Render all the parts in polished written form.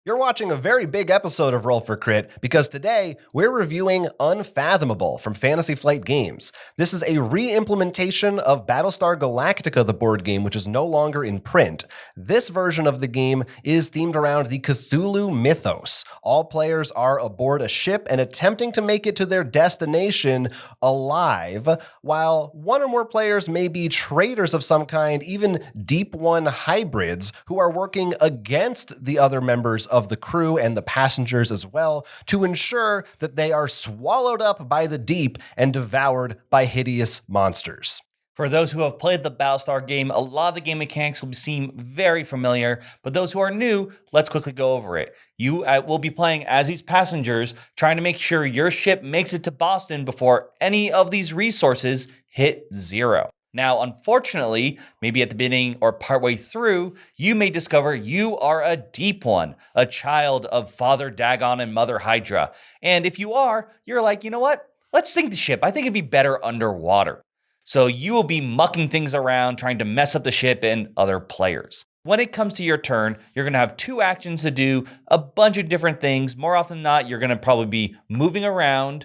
You're watching a very big episode of Roll for Crit because today we're reviewing Unfathomable from Fantasy Flight Games. This is a re-implementation of Battlestar Galactica, the board game, which is no longer in print. This version of the game is themed around the Cthulhu mythos. All players are aboard a ship and attempting to make it to their destination alive, while one or more players may be traitors of some kind, even Deep One hybrids, who are working against the other members of the crew and the passengers as well to ensure that they are swallowed up by the deep and devoured by hideous monsters. For those who have played the Battlestar game, a lot of the game mechanics will seem very familiar, but those who are new, let's quickly go over it. You will be playing as these passengers, trying to make sure your ship makes it to Boston before any of these resources hit zero. Now, unfortunately, maybe at the beginning or partway through, you may discover you are a Deep One, a child of Father Dagon and Mother Hydra. And if you are, you're like, you know what? Let's sink the ship. I think it'd be better underwater. So you will be mucking things around, trying to mess up the ship and other players. When it comes to your turn, you're going to have two actions to do, a bunch of different things. More often than not, you're going to probably be moving around,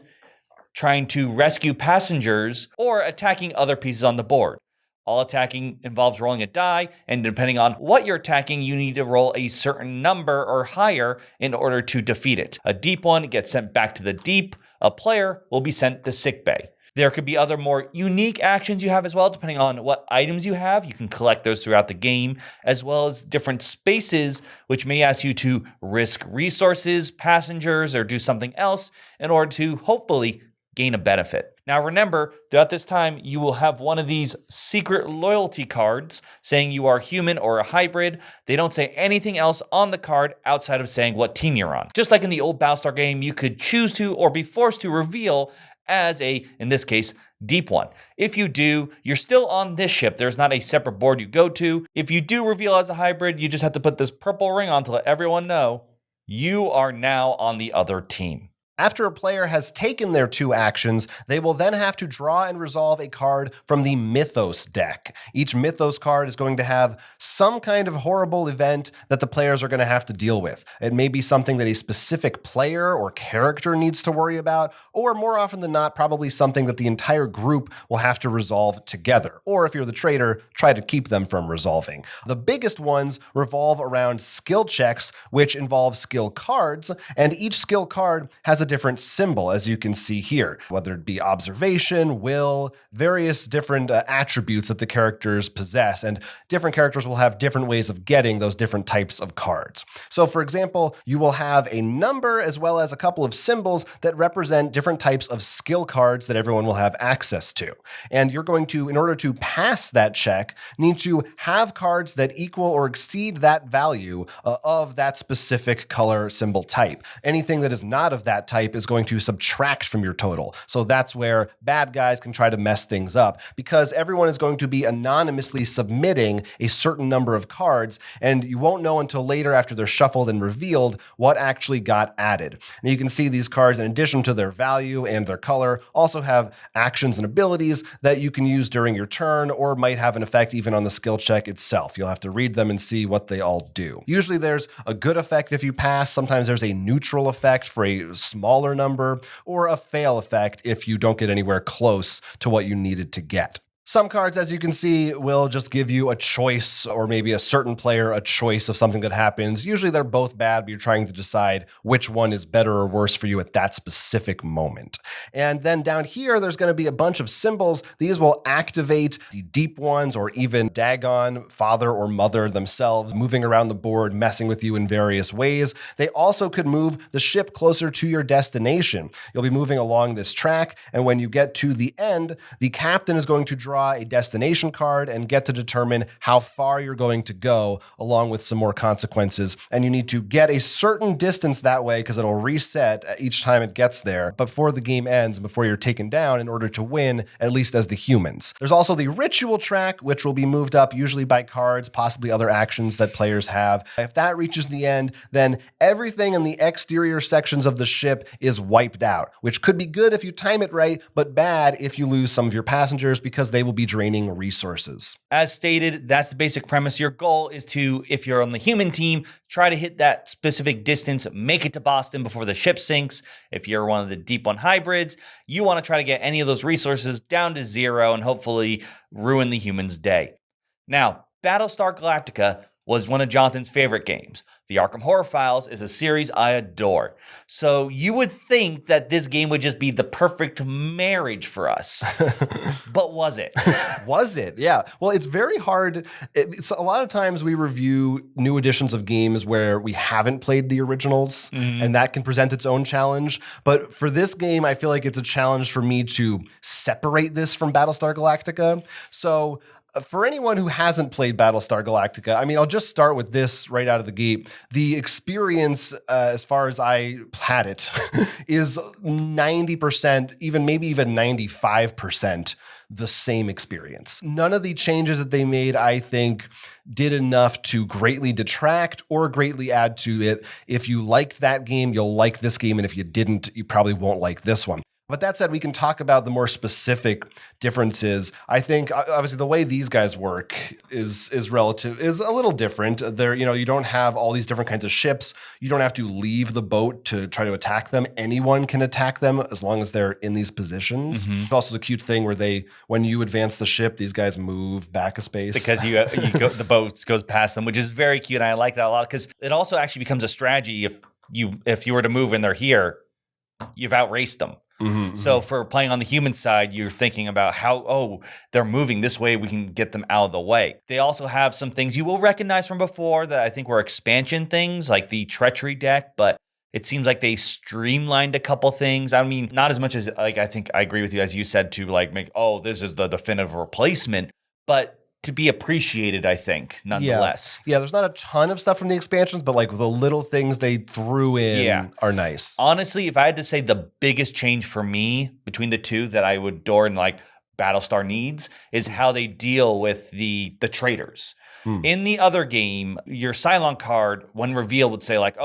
trying to rescue passengers, or attacking other pieces on the board. All attacking involves rolling a die, and depending on what you're attacking, you need to roll a certain number or higher in order to defeat it. A Deep One gets sent back to the deep. A player will be sent to sickbay. There could be other more unique actions you have as well, depending on what items you have. You can collect those throughout the game, as well as different spaces, which may ask you to risk resources, passengers, or do something else in order to hopefully gain a benefit. Now remember, throughout this time, you will have one of these secret loyalty cards saying you are human or a hybrid. They don't say anything else on the card outside of saying what team you're on. Just like in the old Battlestar game, you could choose to or be forced to reveal as a, in this case, Deep One. If you do, you're still on this ship. There's not a separate board you go to. If you do reveal as a hybrid, you just have to put this purple ring on to let everyone know you are now on the other team. After a player has taken their two actions, they will then have to draw and resolve a card from the Mythos deck. Each Mythos card is going to have some kind of horrible event that the players are going to have to deal with. It may be something that a specific player or character needs to worry about, or more often than not, probably something that the entire group will have to resolve together. Or if you're the traitor, try to keep them from resolving. The biggest ones revolve around skill checks, which involve skill cards, and each skill card has a different symbol, as you can see here, whether it be observation, will, various different attributes that the characters possess, and different characters will have different ways of getting those different types of cards. So for example, you will have a number as well as a couple of symbols that represent different types of skill cards that everyone will have access to. And you're going to, in order to pass that check, need to have cards that equal or exceed that value of that specific color symbol type. Anything that is not of that type is going to subtract from your total. So that's where bad guys can try to mess things up, because everyone is going to be anonymously submitting a certain number of cards, and you won't know until later after they're shuffled and revealed what actually got added. And you can see these cards, in addition to their value and their color, also have actions and abilities that you can use during your turn or might have an effect even on the skill check itself. You'll have to read them and see what they all do. Usually there's a good effect if you pass. Sometimes there's a neutral effect for a smaller number, or a fail effect if you don't get anywhere close to what you needed to get. Some cards, as you can see, will just give you a choice, or maybe a certain player a choice of something that happens. Usually they're both bad, but you're trying to decide which one is better or worse for you at that specific moment. And then down here, there's going to be a bunch of symbols. These will activate the Deep Ones, or even Dagon, Father or Mother themselves, moving around the board, messing with you in various ways. They also could move the ship closer to your destination. You'll be moving along this track, and when you get to the end, the captain is going to draw a destination card and get to determine how far you're going to go, along with some more consequences. And you need to get a certain distance that way, because it'll reset each time it gets there before the game ends and before you're taken down, in order to win, at least as the humans. There's also the ritual track, which will be moved up usually by cards, possibly other actions that players have. If that reaches the end, then everything in the exterior sections of the ship is wiped out, which could be good if you time it right, but bad if you lose some of your passengers, because they will be draining resources. As stated, that's the basic premise. Your goal is to, if you're on the human team, try to hit that specific distance, make it to Boston before the ship sinks. If you're one of the Deep One hybrids, you want to try to get any of those resources down to zero and hopefully ruin the human's day. Now, Battlestar Galactica was one of Jonathan's favorite games. The Arkham Horror Files is a series I adore. So you would think that this game would just be the perfect marriage for us. But was it? Was it? Yeah. Well, it's very hard. It's a lot of times we review new editions of games where we haven't played the originals, and that can present its own challenge. But for this game, I feel like it's a challenge for me to separate this from Battlestar Galactica. So for anyone who hasn't played Battlestar Galactica, I mean, I'll just start with this right out of the gate. The experience, as far as I had it, is 90%, maybe even 95% the same experience. None of the changes that they made, I think, did enough to greatly detract or greatly add to it. If you liked that game, you'll like this game. And if you didn't, you probably won't like this one. But that said, we can talk about the more specific differences. I think obviously the way these guys work is a little different. You don't have all these different kinds of ships. You don't have to leave the boat to try to attack them. Anyone can attack them as long as they're in these positions. It's also a cute thing where when you advance the ship, these guys move back a space because the boat goes past them, which is very cute. And I like that a lot because it also actually becomes a strategy. If you were to move and they're here, you've outraced them. So for playing on the human side, you're thinking about how, they're moving this way, we can get them out of the way. They also have some things you will recognize from before that I think were expansion things, like the treachery deck, but it seems like they streamlined a couple things. I mean, not as much as, like, I think I agree with you, as you said, to like this is the definitive replacement, but to be appreciated, I think, nonetheless. Yeah, there's not a ton of stuff from the expansions, but like the little things they threw in are nice. Honestly, if I had to say the biggest change for me between the two that I would adore and like Battlestar needs is how they deal with the traitors. In the other game, your Cylon card, when revealed, would say like,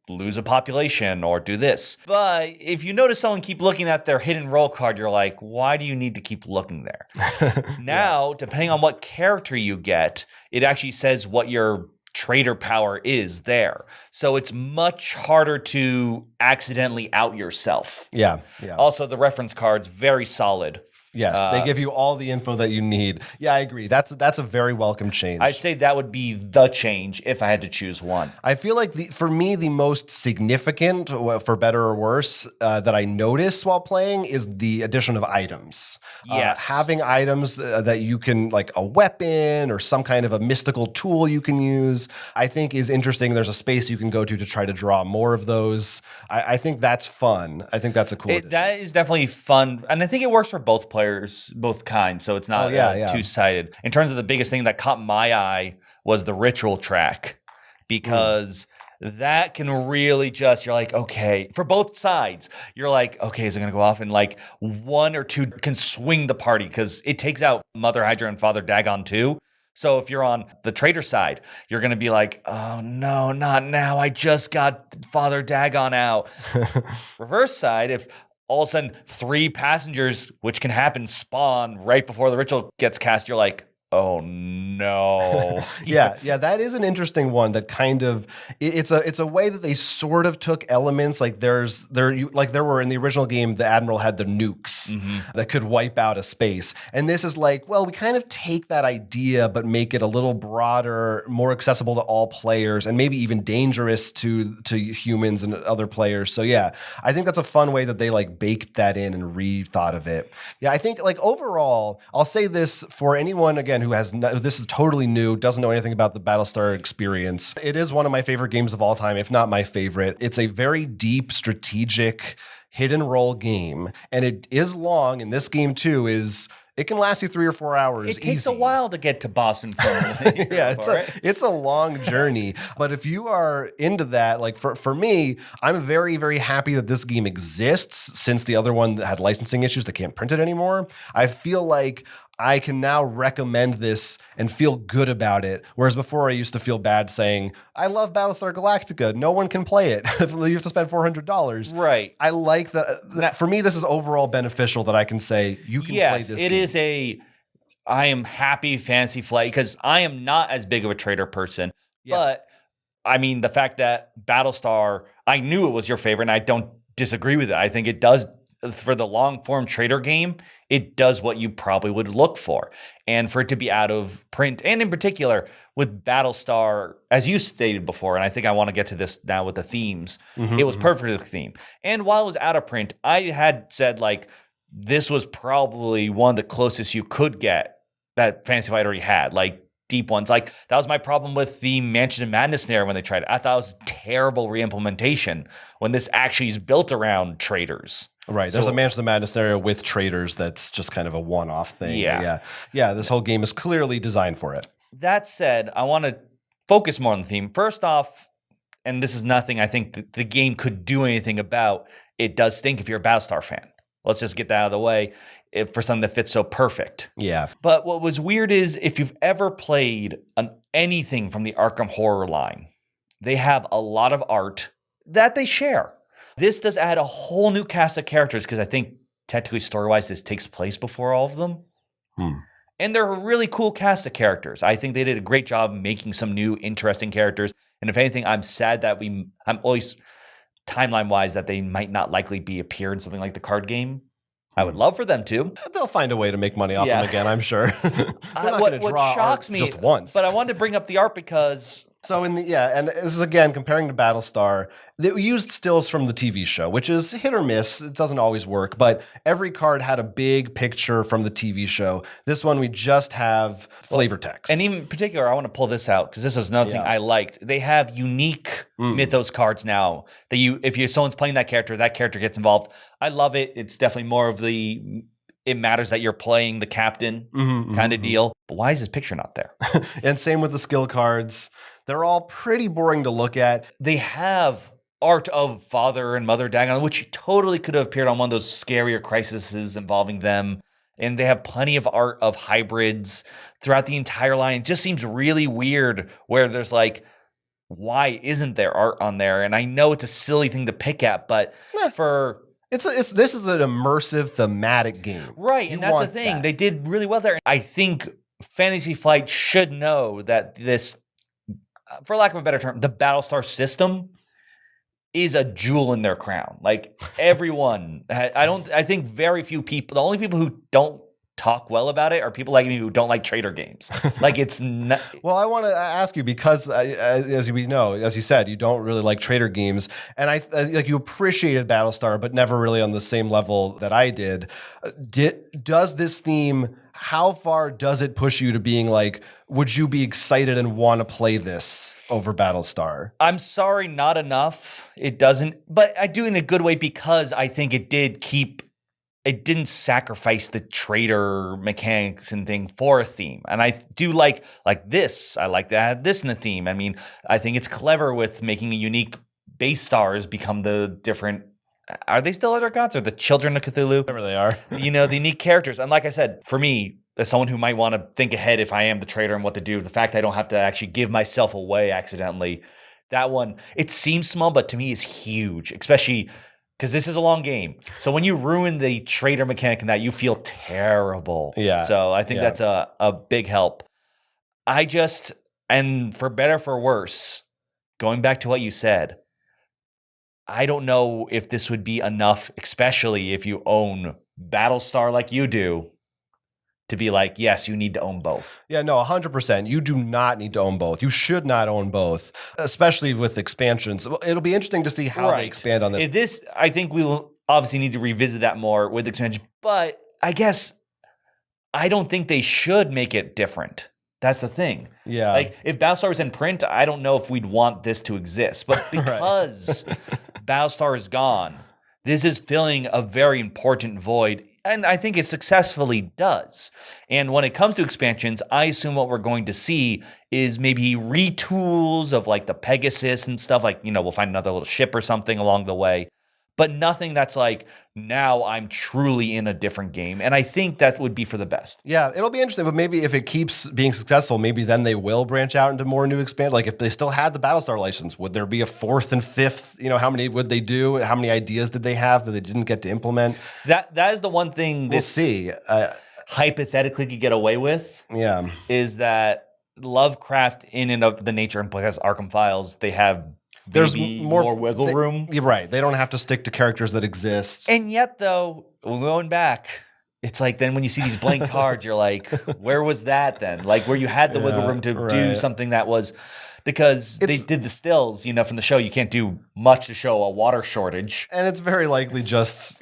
lose a population or do this. But if you notice someone keep looking at their hidden role card, you're like, why do you need to keep looking there? Now, depending on what character you get, it actually says what your traitor power is there. So it's much harder to accidentally out yourself. Yeah. Also, the reference card's very solid. Yes, they give you all the info that you need. Yeah, I agree. That's a very welcome change. I'd say that would be the change if I had to choose one. I feel like for me, the most significant, for better or worse, that I noticed while playing is the addition of items. Yes. Having items that you can, like a weapon or some kind of a mystical tool you can use, I think is interesting. There's a space you can go to try to draw more of those. I think that's fun. I think that's a cool addition. That is definitely fun. And I think it works for both players, both kinds, so it's not two-sided. In terms of the biggest thing that caught my eye was the ritual track, because that can really you're like, okay, for both sides, you're like, okay, is it going to go off? And like one or two can swing the party because it takes out Mother Hydra and Father Dagon too. So if you're on the traitor side, you're going to be like, oh no, not now. I just got Father Dagon out. Reverse side, if all of a sudden 3 passengers, which can happen, spawn right before the ritual gets cast, you're like, oh no. Yeah, that is an interesting one. That kind of it's a way that they sort of took elements like there were in the original game. The Admiral had the nukes that could wipe out a space, and this is like, well, we kind of take that idea but make it a little broader, more accessible to all players, and maybe even dangerous to humans and other players. So yeah, I think that's a fun way that they like baked that in and rethought of it. Yeah, I think like overall, I'll say this for anyone again who this is totally new, doesn't know anything about the Battlestar experience. It is one of my favorite games of all time, if not my favorite. It's a very deep, strategic, hidden role game, and it is long. And this game too it can last you 3 or 4 hours. It takes easy. a while to get to Boston from yeah, it's a long journey. But if you are into that, like for me, I'm very, very happy that this game exists, since the other one had licensing issues, they can't print it anymore. I feel like I can now recommend this and feel good about it. Whereas before I used to feel bad saying, I love Battlestar Galactica. No one can play it. You have to spend $400. Right. I like that. For me, this is overall beneficial that I can say you can play this game. It is a I am happy Fantasy Flight because I am not as big of a trader person. Yeah. But I mean, the fact that Battlestar, I knew it was your favorite, and I don't disagree with it. I think it does, for the long form trader game, it does what you probably would look for. And for it to be out of print, and in particular with Battlestar, as you stated before, and I think I want to get to this now with the themes, it was perfect with the theme. And while it was out of print, I had said, like, this was probably one of the closest you could get that Fantasy Flight already had, like deep ones. Like, that was my problem with the Mansion of Madness scenario when they tried it. I thought it was terrible reimplementation when this actually is built around traders. Right. There's a Mansion of Madness scenario with traders that's just kind of a one-off thing. Yeah. Yeah, this whole game is clearly designed for it. That said, I want to focus more on the theme. First off, and this is nothing I think the game could do anything about, it does stink if you're a Battlestar fan. Let's just get that out of the way for something that fits so perfect. Yeah. But what was weird is if you've ever played anything from the Arkham horror line, they have a lot of art that they share. This does add a whole new cast of characters because I think technically story-wise this takes place before all of them. And they're a really cool cast of characters. I think they did a great job making some new interesting characters. And if anything, I'm sad that I'm always timeline-wise that they might not likely be appear in something like the card game. I would love for them to. They'll find a way to make money off them again, I'm sure. They're not going to draw shocks art me just once. But I wanted to bring up the art because So and this is again comparing to Battlestar. They used stills from the TV show, which is hit or miss. It doesn't always work, but every card had a big picture from the TV show. This one we just have flavor text. And even in particular, I want to pull this out because this is another thing I liked. They have unique Mythos cards now that if someone's playing that character gets involved. I love it. It's definitely more of it matters that you're playing the captain kind of deal. But why is his picture not there? And same with the skill cards. They're all pretty boring to look at. They have art of Father and Mother Dagon, which totally could have appeared on one of those scarier crises involving them. And they have plenty of art of hybrids throughout the entire line. It just seems really weird where there's like, why isn't there art on there? And I know it's a silly thing to pick at, but this is an immersive thematic game. Right, and that's the thing. They did really well there. I think Fantasy Flight should know that this, for lack of a better term, the Battlestar system is a jewel in their crown. Like everyone, I think very few people, the only people who don't talk well about it are people like me who don't like trader games. Like it's not. Well, I want to ask you because as we know, as you said, you don't really like trader games, and like you appreciated Battlestar, but never really on the same level that I did. Does this theme? How far does it push you to being like, would you be excited and want to play this over Battlestar? I'm sorry, not enough. It doesn't, but I do in a good way because I think it didn't sacrifice the trader mechanics and thing for a theme. And I do like this. I like to add this in the theme. I mean, I think it's clever with making a unique base stars become the different. Are they still other gods or the children of Cthulhu? Whatever they are. The unique characters. And like I said, for me, as someone who might want to think ahead if I am the trader and what to do, the fact I don't have to actually give myself away accidentally, that one, it seems small, but to me is huge, especially because this is a long game. So when you ruin the trader mechanic in that, you feel terrible. Yeah. So I think that's a big help. And for better for worse, going back to what you said, I don't know if this would be enough, especially if you own Battlestar like you do, to be like, yes, you need to own both. Yeah, no, 100%. You do not need to own both. You should not own both, especially with expansions. It'll be interesting to see how they expand on this. I think we will obviously need to revisit that more with expansion, but I guess I don't think they should make it different. That's the thing. Yeah. Like if Battlestar was in print, I don't know if we'd want this to exist. But because Battlestar is gone, this is filling a very important void. And I think it successfully does. And when it comes to expansions, I assume what we're going to see is maybe retools of like the Pegasus and stuff. Like, we'll find another little ship or something along the way. But nothing that's like, now I'm truly in a different game. And I think that would be for the best. Yeah, it'll be interesting. But maybe if it keeps being successful, maybe then they will branch out into more new expand. Like if they still had the Battlestar license, would there be a fourth and fifth? How many would they do? How many ideas did they have that they didn't get to implement? That is the one thing. We'll see. hypothetically could get away with Yeah. is that Lovecraft, in and of the nature, and because Arkham Files, they have There's more wiggle room. You're right. They don't have to stick to characters that exist. And yet, though, going back, it's like then when you see these blank cards, you're like, where was that then? Like where you had the wiggle room to do something that was, because they did the stills, from the show. You can't do much to show a water shortage. And it's very likely just,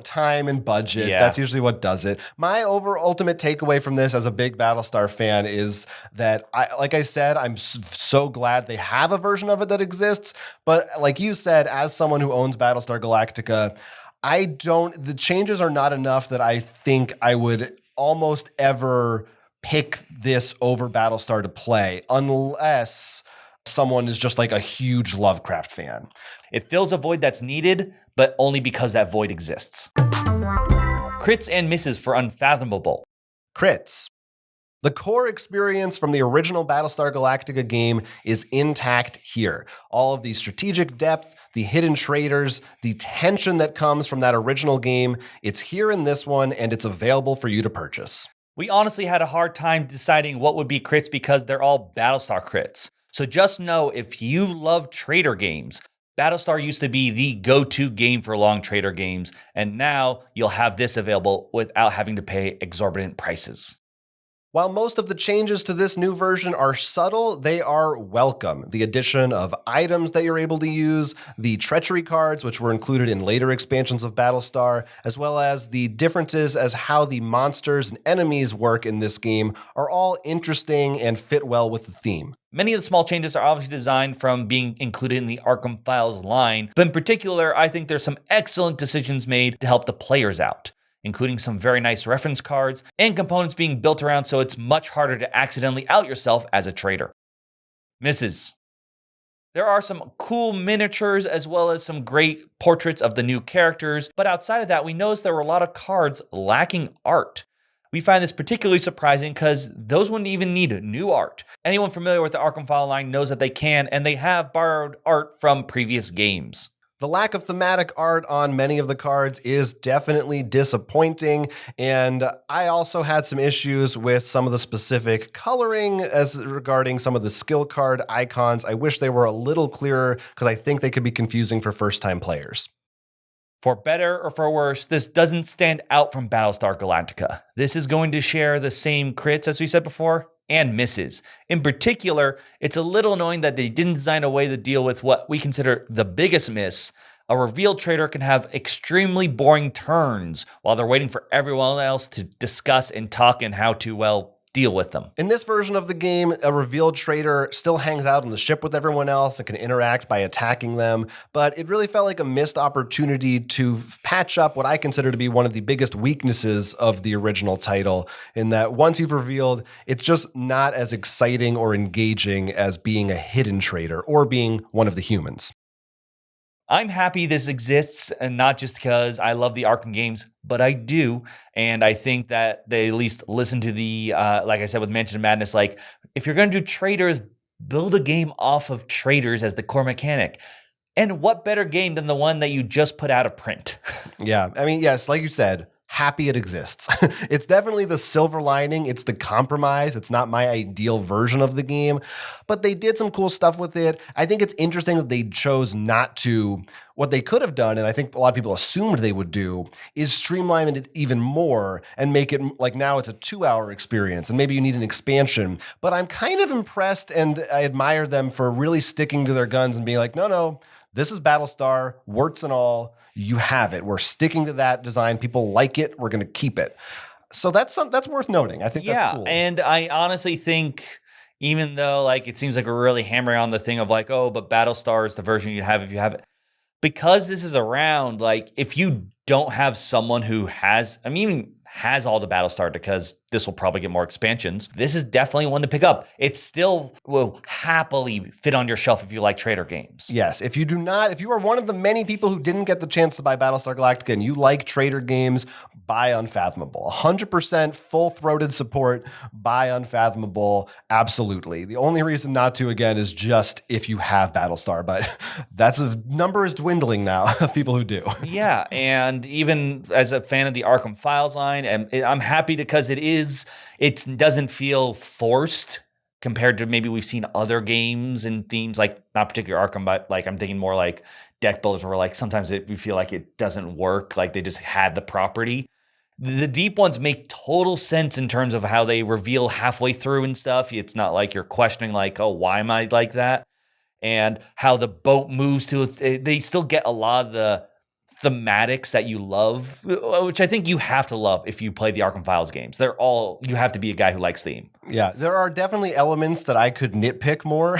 time and budget. Yeah. That's usually what does it. My ultimate takeaway from this as a big Battlestar fan is that, like I said, I'm so glad they have a version of it that exists. But like you said, as someone who owns Battlestar Galactica, the changes are not enough that I think I would almost ever pick this over Battlestar to play unless someone is just like a huge Lovecraft fan. It fills a void that's needed, but only because that void exists. Crits and misses for Unfathomable. Crits. The core experience from the original Battlestar Galactica game is intact here. All of the strategic depth, the hidden traitors, the tension that comes from that original game, it's here in this one, and it's available for you to purchase. We honestly had a hard time deciding what would be crits because they're all Battlestar crits. So just know, if you love traitor games, Battlestar used to be the go-to game for long traitor games, and now you'll have this available without having to pay exorbitant prices. While most of the changes to this new version are subtle, they are welcome. The addition of items that you're able to use, the treachery cards, which were included in later expansions of Battlestar, as well as the differences as how the monsters and enemies work in this game, are all interesting and fit well with the theme. Many of the small changes are obviously designed from being included in the Arkham Files line, but in particular, I think there's some excellent decisions made to help the players out, including some very nice reference cards and components being built around so it's much harder to accidentally out yourself as a traitor. Misses. There are some cool miniatures as well as some great portraits of the new characters, but outside of that, we noticed there were a lot of cards lacking art. We find this particularly surprising because those wouldn't even need new art. Anyone familiar with the Arkham File line knows that they can, and they have borrowed art from previous games. The lack of thematic art on many of the cards is definitely disappointing, and I also had some issues with some of the specific coloring as regarding some of the skill card icons. I wish they were a little clearer because I think they could be confusing for first-time players. For better or for worse, this doesn't stand out from Battlestar Galactica. This is going to share the same crits, as we said before, and misses. In particular, it's a little annoying that they didn't design a way to deal with what we consider the biggest miss. A revealed traitor can have extremely boring turns while they're waiting for everyone else to discuss and talk and how to, deal with them. In this version of the game, a revealed traitor still hangs out on the ship with everyone else and can interact by attacking them, but it really felt like a missed opportunity to patch up what I consider to be one of the biggest weaknesses of the original title, in that once you've revealed, it's just not as exciting or engaging as being a hidden traitor or being one of the humans. I'm happy this exists, and not just because I love the Arkham games, but I do. And I think that they at least listen to the, like I said with Mansion of Madness, like, if you're going to do traitors, build a game off of traitors as the core mechanic. And what better game than the one that you just put out of print? Yeah, I mean, yes, like you said, happy it exists. It's definitely the silver lining. It's the compromise. It's not my ideal version of the game, but they did some cool stuff with it. I think it's interesting that they chose not to. What they could have done, and I think a lot of people assumed they would do, is streamline it even more and make it like now it's a 2-hour experience and maybe you need an expansion. But I'm kind of impressed, and I admire them for really sticking to their guns and being like, no, this is Battlestar, warts and all. You have it. We're sticking to that design. People like it. We're going to keep it. So that's worth noting. I think that's cool. And I honestly think, even though it seems like we're really hammering on the thing of but Battlestar is the version you have if you have it, because this is around, if you don't have someone who has all the Battlestar, because this will probably get more expansions. This is definitely one to pick up. It still will happily fit on your shelf if you like trader games. Yes, if you are one of the many people who didn't get the chance to buy Battlestar Galactica and you like trader games, buy Unfathomable. 100% full-throated support, buy Unfathomable, absolutely. The only reason not to, again, is just if you have Battlestar, but that's a number is dwindling now of people who do. Yeah, and even as a fan of the Arkham Files line, and I'm happy because it doesn't feel forced compared to maybe we've seen other games and themes, like not particularly Arkham, but like I'm thinking more like deck builders where like sometimes we feel like it doesn't work, like they just had the property. The deep ones make total sense in terms of how they reveal halfway through and stuff. It's not like you're questioning like, oh, why am I like that? And how the boat moves to it. They still get a lot of the thematics that you love, which I think you have to love if you play the Arkham Files games. You have to be a guy who likes theme. Yeah, there are definitely elements that I could nitpick more,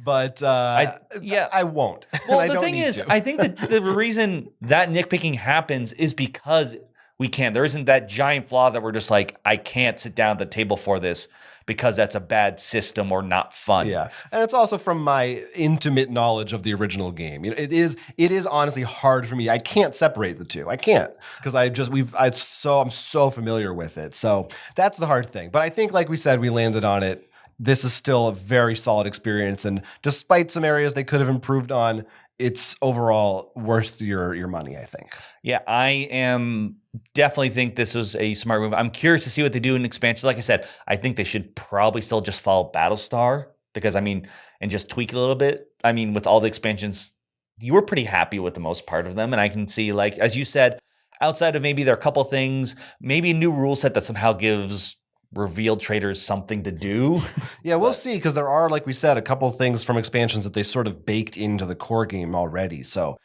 but I won't. Well, the thing is, I think that the reason that nitpicking happens is because we can't. There isn't that giant flaw that we're just like, I can't sit down at the table for this because that's a bad system or not fun. Yeah, and it's also from my intimate knowledge of the original game. It is honestly hard for me. I can't separate the two. I can't because I'm so familiar with it. So that's the hard thing. But I think, like we said, we landed on it. This is still a very solid experience, and despite some areas they could have improved on, it's overall worth your money, I think. Yeah, I am definitely think this was a smart move. I'm curious to see what they do in expansions. Like I said, I think they should probably still just follow Battlestar because, and just tweak it a little bit. With all the expansions, you were pretty happy with the most part of them. And I can see, like, as you said, outside of maybe there are a couple things, maybe a new rule set that somehow gives revealed traders something to do. Yeah, we'll see, because there are, like we said, a couple of things from expansions that they sort of baked into the core game already. So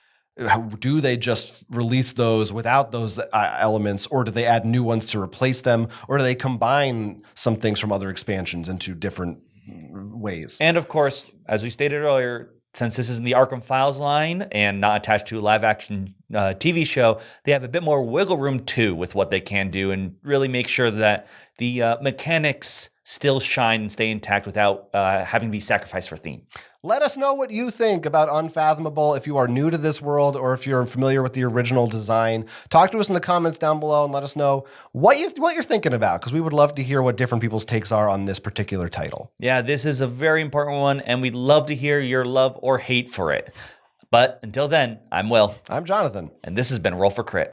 do they just release those without those elements, or do they add new ones to replace them, or do they combine some things from other expansions into different ways? And of course, as we stated earlier, since this is in the Arkham Files line and not attached to a live-action TV show, they have a bit more wiggle room too with what they can do and really make sure that the mechanics still shine and stay intact without having to be sacrificed for theme. Let us know what you think about Unfathomable if you are new to this world or if you're familiar with the original design. Talk to us in the comments down below and let us know what you're thinking about, because we would love to hear what different people's takes are on this particular title. Yeah, this is a very important one, and we'd love to hear your love or hate for it. But until then, I'm Will. I'm Jonathan. And this has been Roll for Crit.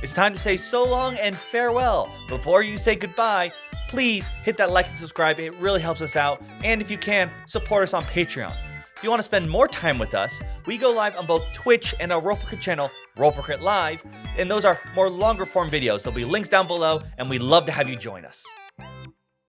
It's time to say so long and farewell. Before you say goodbye, please hit that like and subscribe. It really helps us out. And if you can, support us on Patreon. If you want to spend more time with us, we go live on both Twitch and our Roll for Crit channel, Roll for Crit Live. And those are more longer form videos. There'll be links down below, and we'd love to have you join us.